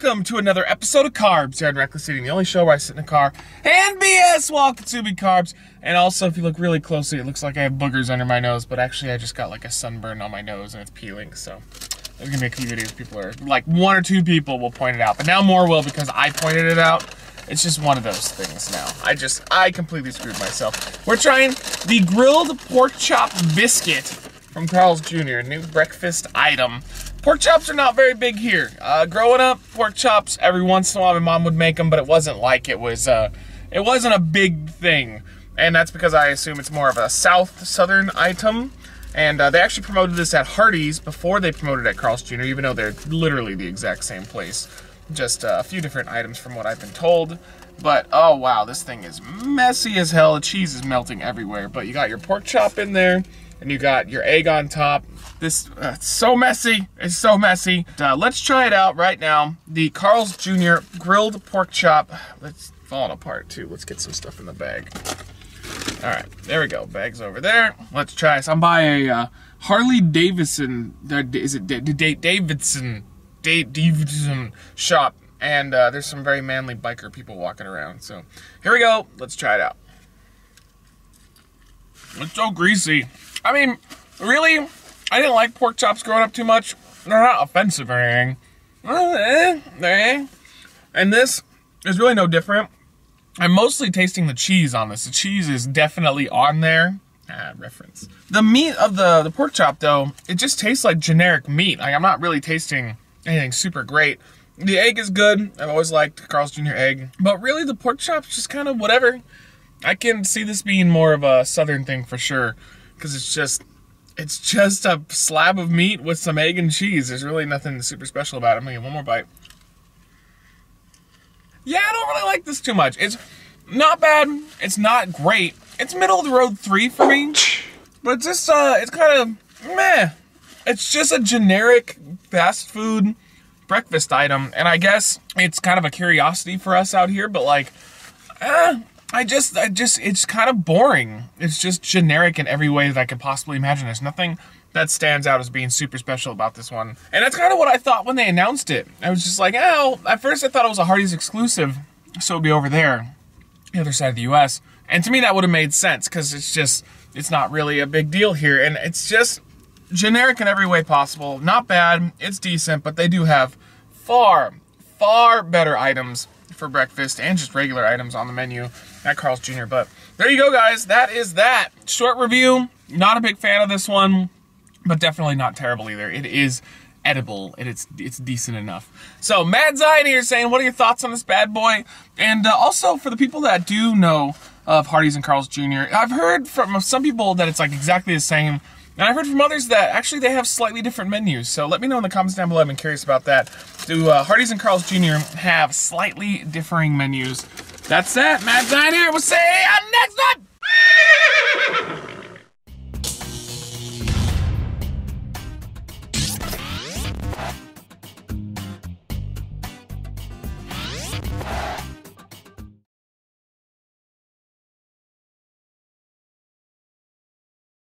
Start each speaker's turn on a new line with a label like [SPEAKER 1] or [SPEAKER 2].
[SPEAKER 1] welcome to another episode of Carbs here on Reckless Eating, the only show where I sit in a car and BS while consuming carbs. And also, if you look really closely, it looks like I have boogers under my nose, but actually I just got like a sunburn on my nose and it's peeling, so there's gonna be a few videos people are, like 1 or 2 people will point it out, but now more will because I pointed it out. It's just one of those things now. I completely screwed myself. We're trying the grilled pork chop biscuit from Carl's Jr., new breakfast item. Pork chops are not very big here. Growing up, pork chops, every once in a while my mom would make them, but it wasn't like it wasn't a big thing. And that's because I assume it's more of a southern item. And they actually promoted this at Hardee's before they promoted it at Carl's Jr., even though they're literally the exact same place. Just a few different items from what I've been told. But, oh wow, this thing is messy as hell. The cheese is melting everywhere. But you got your pork chop in there, and you got your egg on top. This, it's so messy. It's so messy. Let's try it out right now. The Carl's Jr. grilled pork chop. Let's fall it apart too. Let's get some stuff in the bag. All right, there we go. Bag's over there. Let's try this. I'm by a Harley Davidson. Is it Davidson shop, and there's some very manly biker people walking around. So here we go. Let's try it out. It's so greasy. I mean, really, I didn't like pork chops growing up too much. They're not offensive or anything. And this is really no different. I'm mostly tasting the cheese on this. The cheese is definitely on there. Reference. The meat of the pork chop, though, it just tastes like generic meat. Like, I'm not really tasting anything super great. The egg is good. I've always liked Carl's Jr. egg. But really, the pork chop's just kind of whatever. I can see this being more of a southern thing for sure. Because it's just a slab of meat with some egg and cheese. There's really nothing super special about it. I'm gonna get one more bite. Yeah, I don't really like this too much. It's not bad. It's not great. It's middle of the road 3 for me. But it's just, it's kind of meh. It's just a generic fast food breakfast item. And I guess it's kind of a curiosity for us out here, but like, it's kind of boring. It's just generic in every way that I could possibly imagine. There's nothing that stands out as being super special about this one. And that's kind of what I thought when they announced it. I was just like, oh, at first I thought it was a Hardee's exclusive, so it'd be over there, the other side of the US. And to me that would have made sense, because it's not really a big deal here. And it's just generic in every way possible. Not bad, it's decent, but they do have far, far better items for breakfast and just regular items on the menu at Carl's Jr. But there you go, guys. That is that. Short review. Not a big fan of this one, but definitely not terrible either. It is edible, and it's decent enough. So, Mad Zion here saying, what are your thoughts on this bad boy? And also, for the people that do know of Hardee's and Carl's Jr., I've heard from some people that it's like exactly the same, and I've heard from others that actually they have slightly different menus. So let me know in the comments down below. I've been curious about that. Do Hardee's and Carl's Jr. have slightly differing menus? That's that. Mad Zion here. We'll see you on the next one.